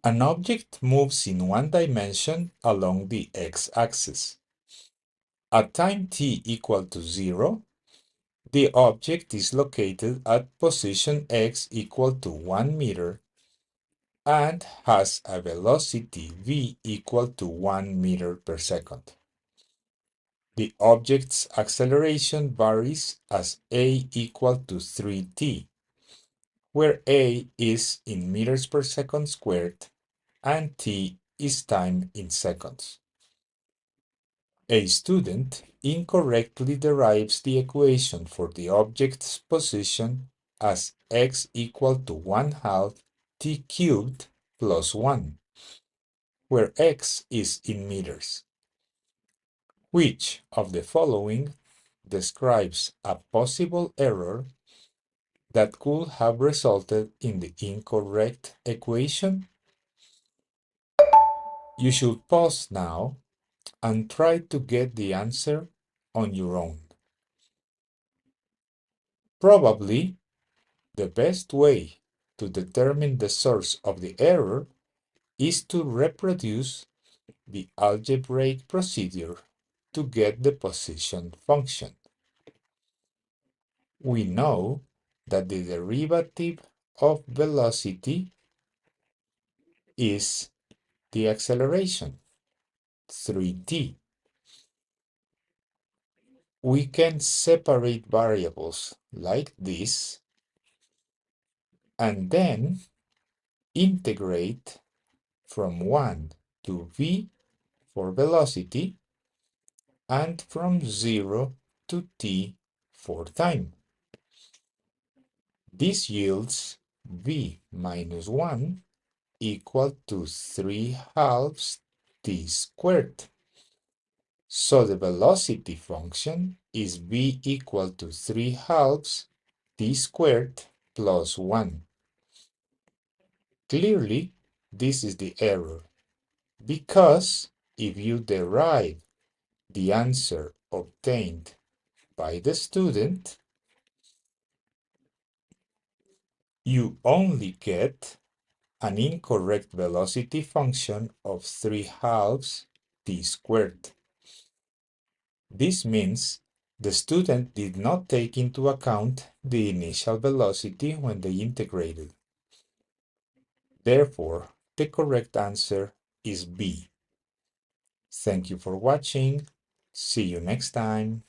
An object moves in one dimension along the x-axis. At time t equal to 0, the object is located at position x equal to 1 meter and has a velocity v equal to 1 meter per second. The object's acceleration varies as a equal to 3t, where a is in meters per second squared and t is time in seconds. A student incorrectly derives the equation for the object's position as x equal to 1/2 t cubed plus 1, where x is in meters. Which of the following describes a possible error that could have resulted in the incorrect equation? You should pause now and try to get the answer on your own. Probably the best way to determine the source of the error is to reproduce the algebraic procedure to get the position function. We know that the derivative of velocity is the acceleration, 3t. We can separate variables like this and then integrate from 1 to v for velocity and from 0 to t for time. This yields v minus 1 equal to 3/2 t squared. So the velocity function is v equal to 3/2 t squared plus 1. Clearly, this is the error, because if you derive the answer obtained by the student, you only get an incorrect velocity function of 3/2 t squared. This means the student did not take into account the initial velocity when they integrated. Therefore, the correct answer is B. Thank you for watching. See you next time.